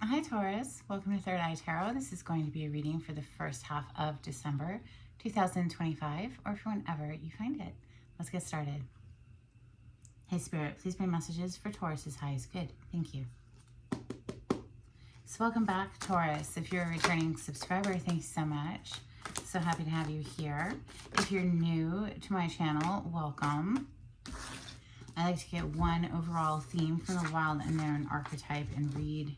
Hi Taurus, welcome to Third Eye Tarot. This is going to be a reading for the first half of December 2025, or for whenever you find it. Let's get started. Hey Spirit, please bring messages for Taurus's highest good. Thank you. So welcome back, Taurus. If you're a returning subscriber, thank you so much. So happy to have you here. If you're new to my channel, welcome. I like to get one overall theme from the Wild Unknown archetype and read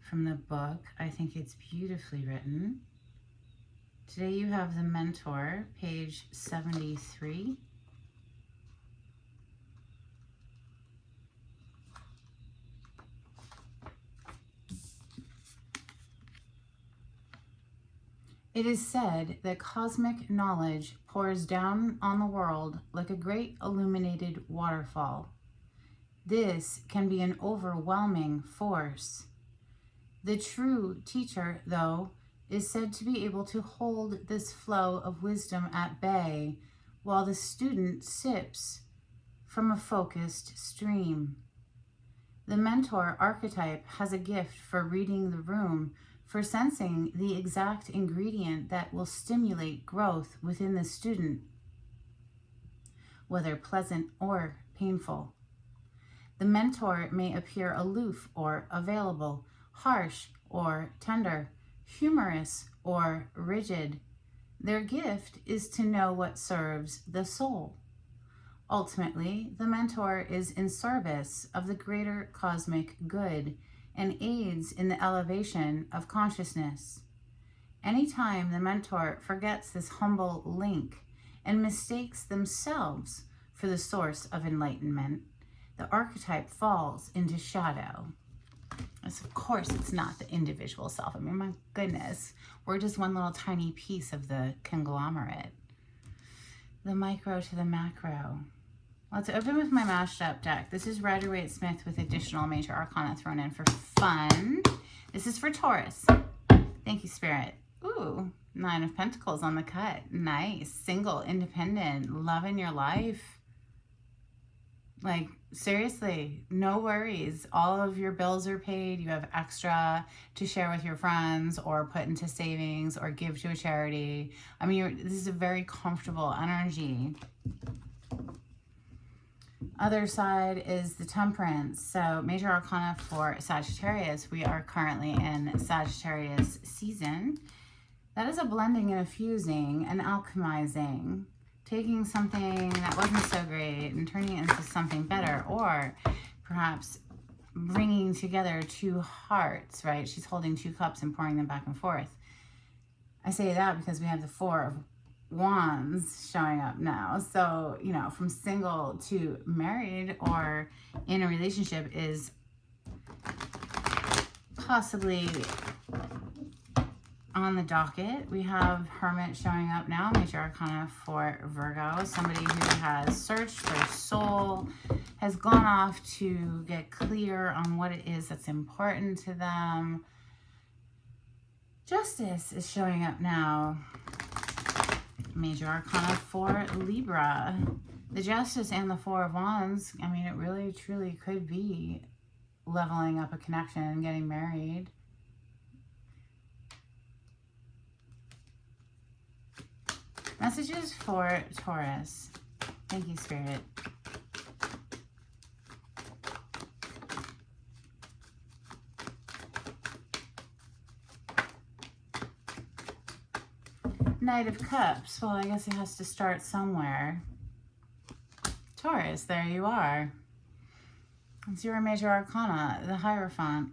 from the book. I think it's beautifully written. Today you have the Mentor, page 73. It is said that cosmic knowledge pours down on the world like a great illuminated waterfall. This can be an overwhelming force. The true teacher, though, is said to be able to hold this flow of wisdom at bay while the student sips from a focused stream. The Mentor archetype has a gift for reading the room, for sensing the exact ingredient that will stimulate growth within the student, whether pleasant or painful. The Mentor may appear aloof or available, harsh or tender, humorous or rigid. Their gift is to know what serves the soul. Ultimately, the Mentor is in service of the greater cosmic good and aids in the elevation of consciousness. Anytime the Mentor forgets this humble link and mistakes themselves for the source of enlightenment, the archetype falls into shadow. As of course, it's not the individual self. I mean, my goodness, we're just one little tiny piece of the conglomerate. The micro to the macro. Let's open with my mashed up deck. This is Rider-Waite-Smith with additional major arcana thrown in for fun. This is for Taurus. Thank you, Spirit. Ooh, 9 of Pentacles on the cut. Nice. Single, independent, loving your life. Like, seriously, no worries. All of your bills are paid. You have extra to share with your friends or put into savings or give to a charity. I mean, this is a very comfortable energy. Other side is the Temperance. So major arcana for Sagittarius. We are currently in Sagittarius season. That is a blending and a fusing, an alchemizing, taking something that wasn't so great and turning it into something better, or perhaps bringing together two hearts, right? She's holding two cups and pouring them back and forth. I say that because we have the 4 of Wands showing up now. So, you know, from single to married or in a relationship is possibly on the docket. We have Hermit showing up now, major arcana for Virgo. Somebody who has searched their soul, has gone off to get clear on what it is that's important to them. Justice is showing up now. Major arcana for Libra. The Justice and the 4 of Wands, I mean, it really, truly could be leveling up a connection and getting married. Messages for Taurus. Thank you, Spirit. Knight of Cups. Well, I guess it has to start somewhere. Taurus, there you are. It's your major arcana, the Hierophant.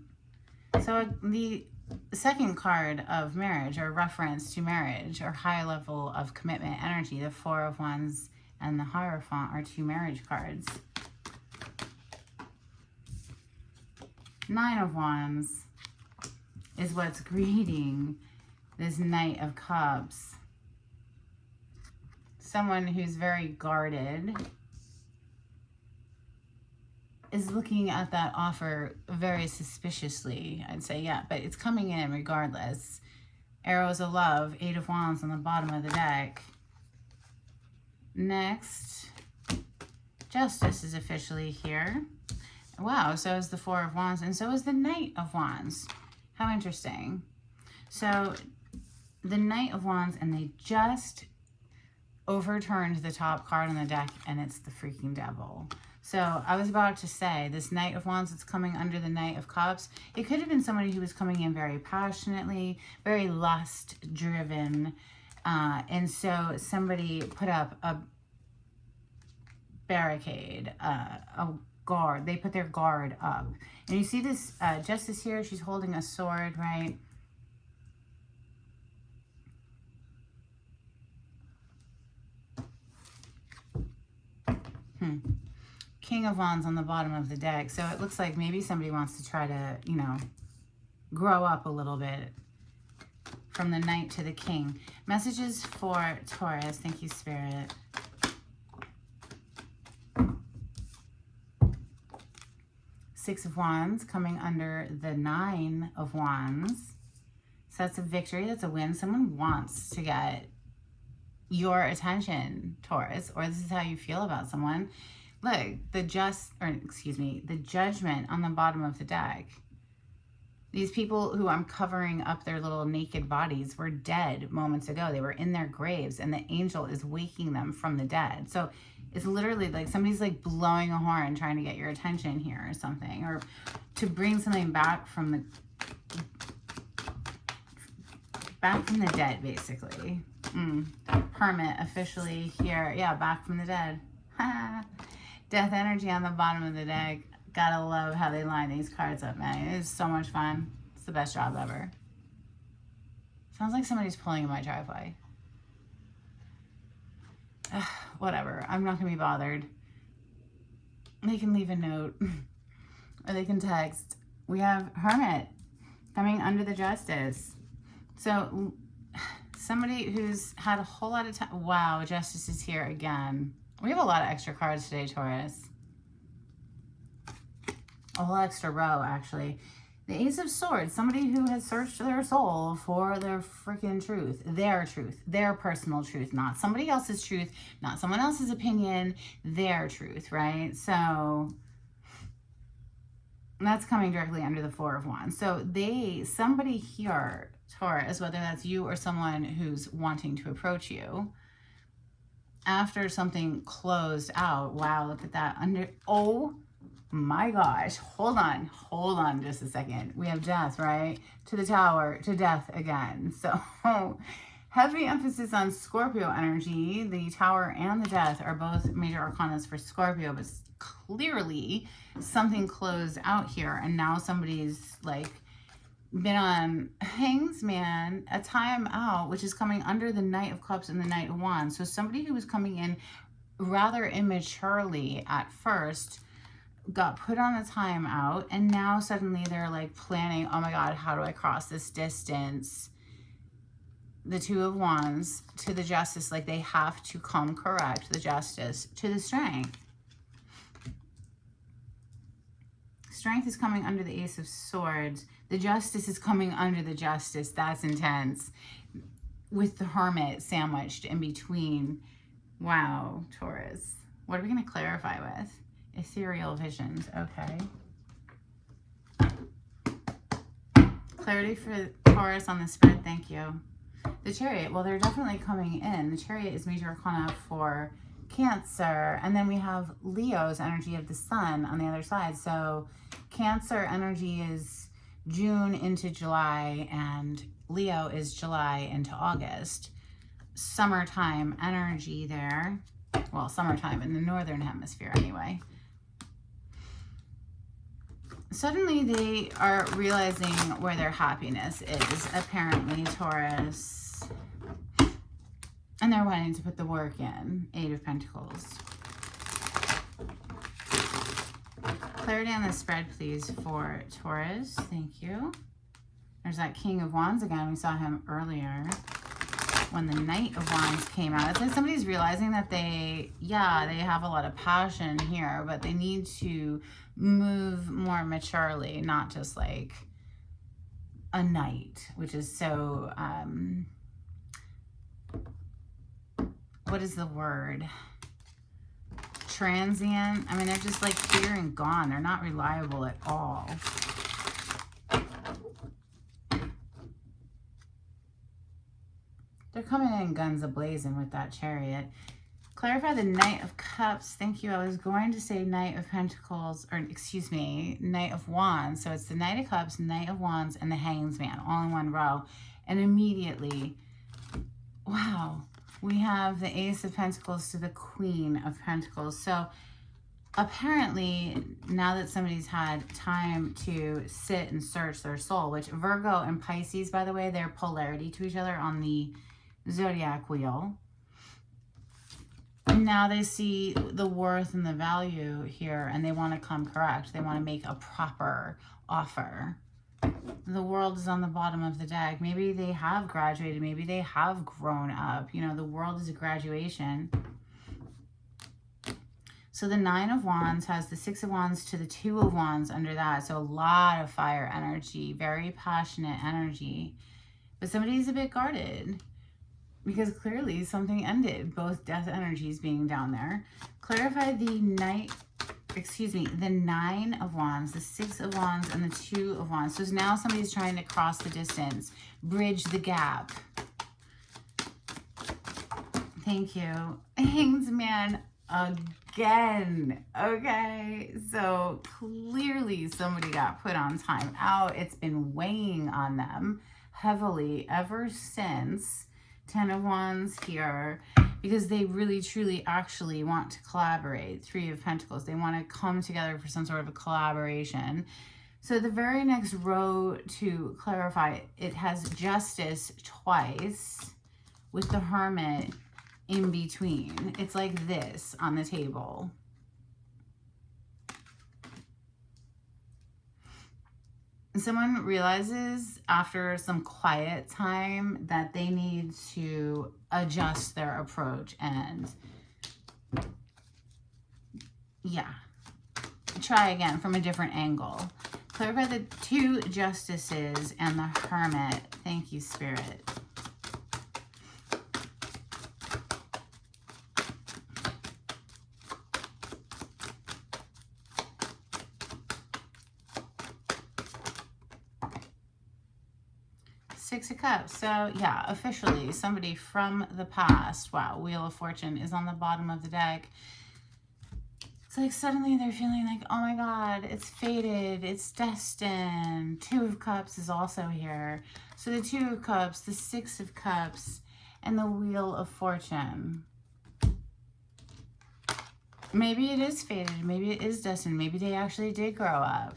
So the second card of marriage, or reference to marriage, or high level of commitment energy, the 4 of Wands and the Hierophant are 2 marriage cards. 9 of Wands is what's greeting this Knight of Cups. Someone who's very guarded is looking at that offer very suspiciously, I'd say, yeah, but it's coming in regardless. Arrows of Love, 8 of Wands on the bottom of the deck. Next, Justice is officially here. Wow, so is the Four of Wands, and so is the Knight of Wands. How interesting. So the Knight of Wands, and they just overturned the top card on the deck, and it's the freaking Devil. So I was about to say, this Knight of Wands that's coming under the Knight of Cups, it could have been somebody who was coming in very passionately, very lust-driven, and so somebody put up a barricade, a guard. They put their guard up. And you see this Justice here, she's holding a sword, right? King of Wands on the bottom of the deck. So it looks like maybe somebody wants to try to, you know, grow up a little bit from the Knight to the King. Messages for Taurus. Thank you, Spirit. Six of Wands coming under the Nine of Wands. So that's a victory. That's a win. Someone wants to get your attention, Taurus, or this is how you feel about someone. Look, the Judgment on the bottom of the deck. These people who I'm covering up their little naked bodies were dead moments ago. They were in their graves, and the angel is waking them from the dead. So it's literally like somebody's like blowing a horn trying to get your attention here or something, or to bring something back from the dead, basically. Hermit officially here. Yeah, back from the dead. Death energy on the bottom of the deck. Gotta love how they line these cards up, man. It is so much fun. It's the best job ever. Sounds like somebody's pulling in my driveway. Whatever. I'm not gonna be bothered. They can leave a note. Or they can text. We have Hermit coming under the Justice. So somebody who's had a whole lot of time. Wow, Justice is here again. We have a lot of extra cards today, Taurus. A whole extra row, actually. The Ace of Swords, somebody who has searched their soul for their freaking truth, their personal truth, not somebody else's truth, not someone else's opinion, their truth, right? So that's coming directly under the Four of Wands. So somebody here, Taurus, whether that's you or someone who's wanting to approach you, after something closed out, wow, look at that, oh my gosh, hold on just a second. We have death, right? To the Tower, to death again. So heavy emphasis on Scorpio energy. The Tower and the Death are both major arcanas for Scorpio, but clearly something closed out here, and now somebody's like been on Hangsman, a time out, which is coming under the Knight of Cups and the Knight of Wands. So somebody who was coming in rather immaturely at first got put on a time out, and now suddenly they're like planning, oh my God, how do I cross this distance? The Two of Wands to the Justice, like they have to come correct, the Justice to the Strength. Strength is coming under the Ace of Swords. The Justice is coming under the Justice. That's intense. With the Hermit sandwiched in between. Wow, Taurus. What are we going to clarify with? Ethereal visions. Okay. Clarity for Taurus on the spread. Thank you. The Chariot. Well, they're definitely coming in. The Chariot is major arcana for Cancer. And then we have Leo's energy of the sun on the other side. So Cancer energy is June into July, and Leo is July into August. Summertime energy there. Well, summertime in the northern hemisphere anyway. Suddenly they are realizing where their happiness is, apparently, Taurus. And they're wanting to put the work in. Eight of Pentacles. Clarity on the spread, please, for Taurus. Thank you. There's that King of Wands again. We saw him earlier when the Knight of Wands came out. It's like somebody's realizing that they have a lot of passion here, but they need to move more maturely, not just like a knight, which is so, what is the word? transient. I mean, they're just like here and gone. They're not reliable at all. They're coming in guns a-blazing with that Chariot. Clarify the Knight of Cups. Thank you. I was going to say Knight of Pentacles, or excuse me, Knight of Wands. So it's the Knight of Cups, Knight of Wands, and the Hanged Man all in one row. And immediately, wow, we have the Ace of Pentacles to the Queen of Pentacles. So apparently, now that somebody's had time to sit and search their soul, which Virgo and Pisces, by the way, they're polarity to each other on the zodiac wheel. Now they see the worth and the value here, and they want to come correct. They want to make a proper offer. The World is on the bottom of the deck. Maybe they have graduated. Maybe they have grown up. You know, the World is a graduation. So the Nine of Wands has the Six of Wands to the Two of Wands under that. So a lot of fire energy, very passionate energy. But somebody's a bit guarded, because clearly something ended, both death energies being down there. Clarify the the Nine of Wands, the Six of Wands, and the Two of Wands. So now somebody's trying to cross the distance, bridge the gap. Thank you. Hanged Man again. Okay, so clearly somebody got put on time out. It's been weighing on them heavily ever since. Ten of Wands here, because they really, truly, actually want to collaborate. Three of Pentacles. They want to come together for some sort of a collaboration. So the very next row to clarify, it has Justice twice with the Hermit in between. It's like this on the table. Someone realizes after some quiet time that they need to adjust their approach and, yeah, try again from a different angle. Clarify the Two Justices and the Hermit. Thank you, Spirit. Six of Cups. So yeah, officially somebody from the past, wow, Wheel of Fortune is on the bottom of the deck. It's like suddenly they're feeling like, oh my God, it's fated, it's destined. Two of Cups is also here. So the Two of Cups, the Six of Cups, and the Wheel of Fortune. Maybe it is fated, maybe it is destined, maybe they actually did grow up.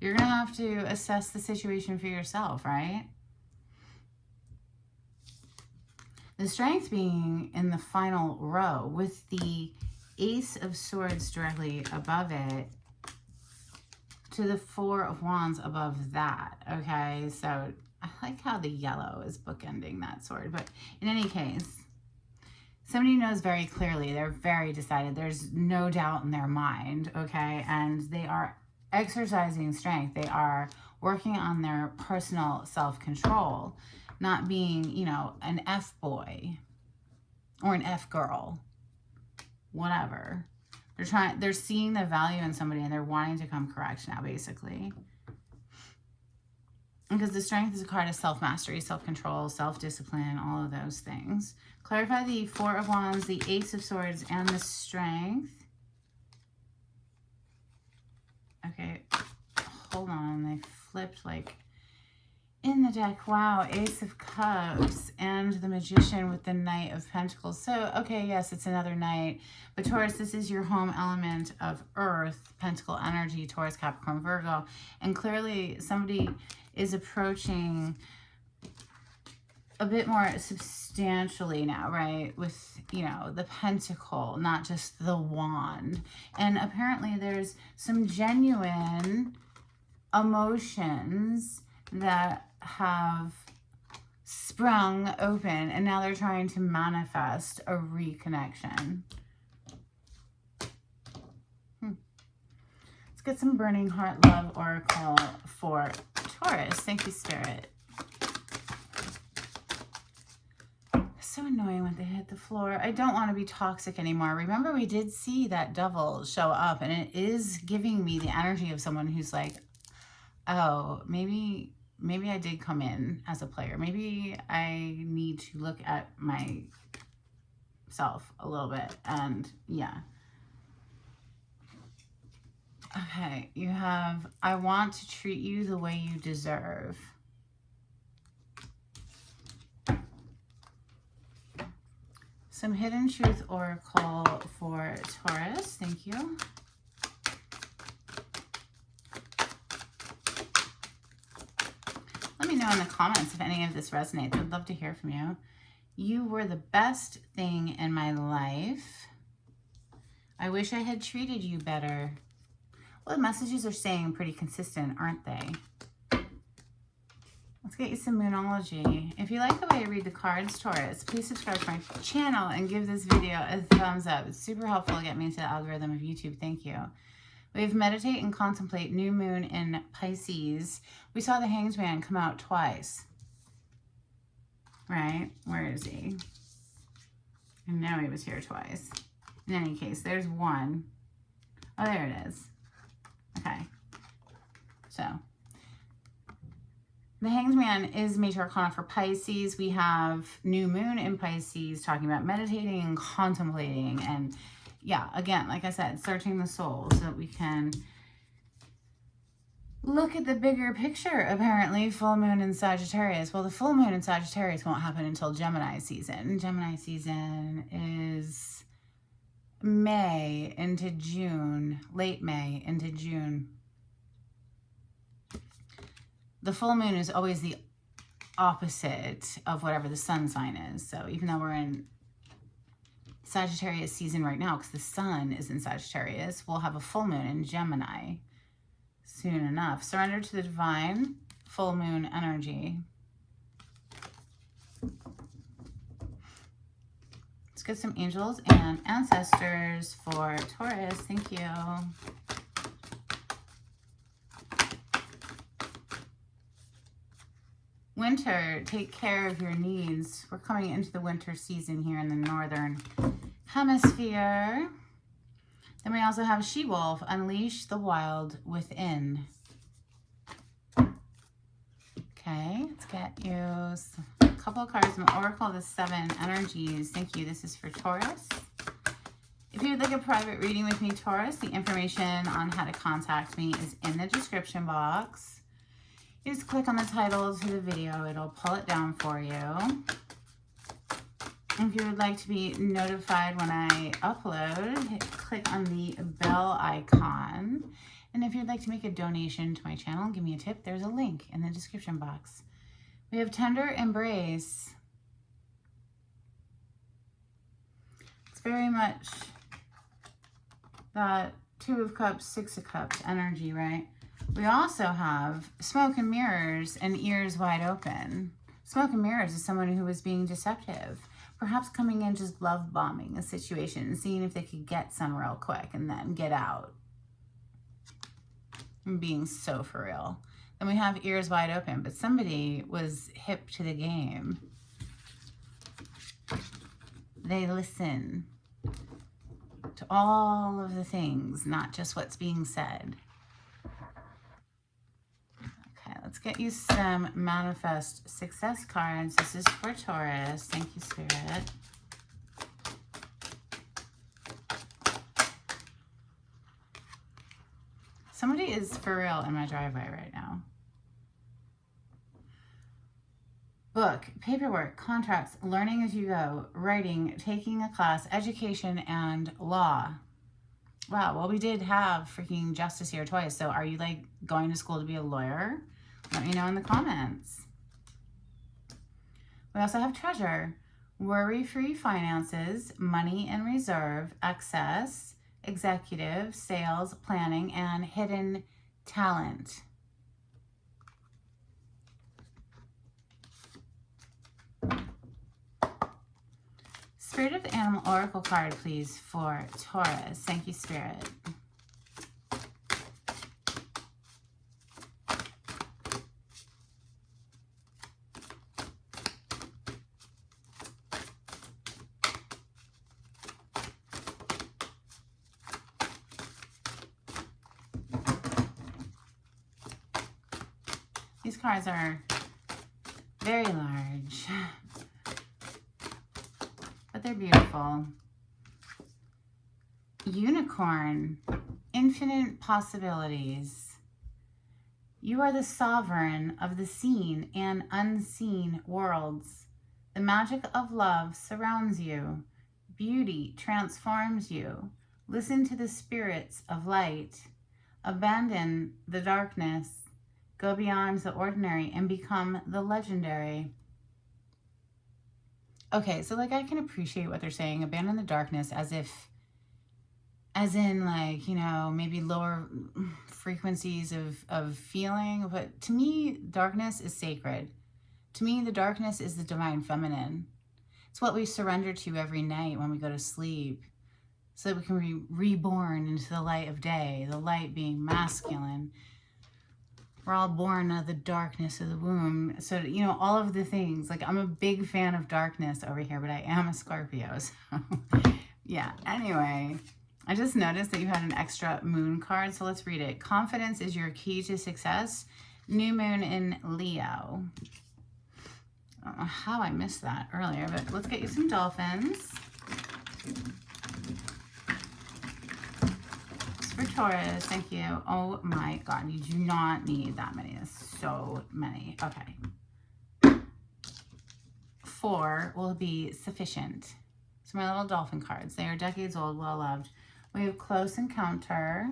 You're gonna have to assess the situation for yourself, right? The Strength being in the final row with the Ace of Swords directly above it to the Four of Wands above that, okay? So I like how the yellow is bookending that sword. But in any case, somebody knows very clearly. They're very decided. There's no doubt in their mind, okay? And they are exercising strength. They are working on their personal self-control. Not being, you know, an F-boy or an F-girl, whatever. They're seeing the value in somebody and they're wanting to come correct now, basically. Because the Strength is a card of self-mastery, self-control, self-discipline, all of those things. Clarify the Four of Wands, the Ace of Swords, and the Strength. Okay, hold on. They flipped like... in the deck, wow, Ace of Cups and the Magician with the Knight of Pentacles. So, okay, yes, it's another Knight. But Taurus, this is your home element of Earth, Pentacle energy, Taurus, Capricorn, Virgo. And clearly somebody is approaching a bit more substantially now, right? With, you know, the Pentacle, not just the Wand. And apparently there's some genuine emotions that have sprung open, and now they're trying to manifest a reconnection. Let's get some Burning Heart Love Oracle for Taurus. Thank you, Spirit. So annoying when they hit the floor. I don't want to be toxic anymore. Remember, we did see that devil show up, and it is giving me the energy of someone who's like, oh, maybe I did come in as a player. Maybe I need to look at myself a little bit. And yeah. Okay, you have, I want to treat you the way you deserve. Some Hidden Truth Oracle for Taurus. Thank you. Let me know in the comments if any of this resonates. I'd love to hear from you. You were the best thing in my life. I wish I had treated you better. Well, the messages are staying pretty consistent, aren't they? Let's get you some Moonology. If you like the way I read the cards, Taurus, please subscribe to my channel and give this video a thumbs up. It's super helpful to get me into the algorithm of YouTube. Thank you. We have Meditate and Contemplate, New Moon in Pisces. We saw the Hanged Man come out twice. Right? Where is he? I know he was here twice. In any case, there's one. Oh, there it is. Okay. So, the Hanged Man is Major Arcana for Pisces. We have New Moon in Pisces talking about meditating and contemplating. And yeah, again, like I said, searching the soul so that we can look at the bigger picture, apparently. Full moon in Sagittarius. Well, the full moon in Sagittarius won't happen until Gemini season. Gemini season is May into June, late May into June. The full moon is always the opposite of whatever the sun sign is. So even though we're in Sagittarius season right now, because the sun is in Sagittarius, we'll have a full moon in Gemini soon enough. Surrender to the divine, full moon energy. Let's get some angels and ancestors for Taurus. Thank you. Winter, take care of your needs. We're coming into the winter season here in the northern hemisphere. Then we also have She-Wolf, unleash the wild within. Okay, let's get you a couple of cards from Oracle of the Seven Energies. Thank you. This is for Taurus. If you would like a private reading with me, Taurus, the information on how to contact me is in the description box. You just click on the title to the video. It'll pull it down for you. If you would like to be notified when I upload, click on the bell icon. And if you'd like to make a donation to my channel, give me a tip, there's a link in the description box. We have Tender Embrace. It's very much that Two of Cups, Six of Cups energy, right? We also have Smoke and Mirrors and Ears Wide Open. Smoke and Mirrors is someone who was being deceptive. Perhaps coming in just love bombing a situation and seeing if they could get some real quick and then get out. And being so for real. Then we have Ears Wide Open, but somebody was hip to the game. They listen to all of the things, not just what's being said. Let's get you some Manifest Success cards. This is for Taurus. Thank you, Spirit. Somebody is for real in my driveway right now. Book, paperwork, contracts, learning as you go, writing, taking a class, education, and law. Wow, well, we did have freaking justice here twice. So are you like going to school to be a lawyer? Let me know in the comments. We also have Treasure, worry-free finances, money and reserve, excess, executive, sales, planning, and hidden talent. Spirit of the Animal Oracle card, please, for Taurus. Thank you, Spirit. These cards are very large, but they're beautiful. Unicorn, infinite possibilities. You are the sovereign of the seen and unseen worlds. The magic of love surrounds you. Beauty transforms you. Listen to the spirits of light. Abandon the darkness. Go beyond the ordinary and become the legendary. Okay, so like I can appreciate what they're saying. Abandon the darkness as in like, you know, maybe lower frequencies of feeling. But to me, darkness is sacred. To me, the darkness is the divine feminine. It's what we surrender to every night when we go to sleep so that we can be reborn into the light of day, the light being masculine. We're all born of the darkness of the womb. So, you know, all of the things. Like, I'm a big fan of darkness over here, but I am a Scorpio. So, yeah. Anyway, I just noticed that you had an extra moon card. So let's read it. Confidence is your key to success. New moon in Leo. I don't know how I missed that earlier, but let's get you some dolphins. For Taurus, thank you. Oh my God, you do not need that many. That's so many. Okay. 4 will be sufficient. So my little dolphin cards, they are decades old, well loved. We have close encounter,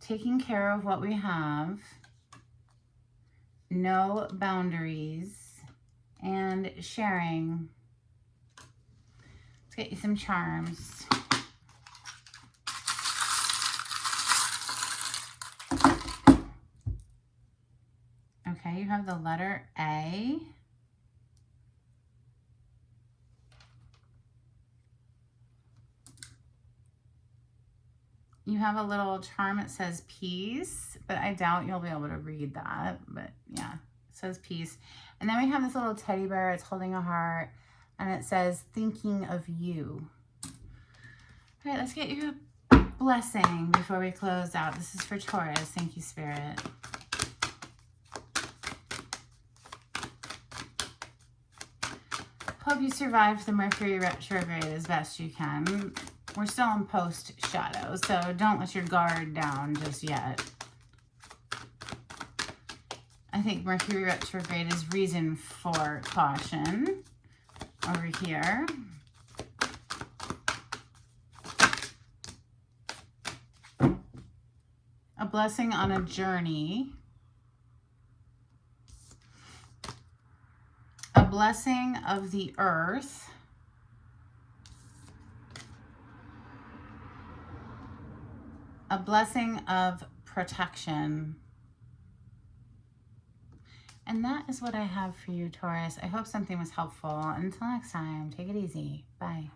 taking care of what we have, no boundaries, and sharing. Let's get you some charms. Okay, you have the letter A. You have a little charm that says peace, but I doubt you'll be able to read that. But yeah, it says peace. And then we have this little teddy bear. It's holding a heart, and it says thinking of you. All right, let's get you a blessing before we close out. This is for Taurus. Thank you, Spirit. Hope you survived the Mercury retrograde as best you can. We're still in post-shadow, so don't let your guard down just yet. I think Mercury retrograde is reason for caution over here. A blessing on a journey. A blessing of the earth. A blessing of protection. And that is what I have for you, Taurus. I hope something was helpful. Until next time, take it easy. Bye.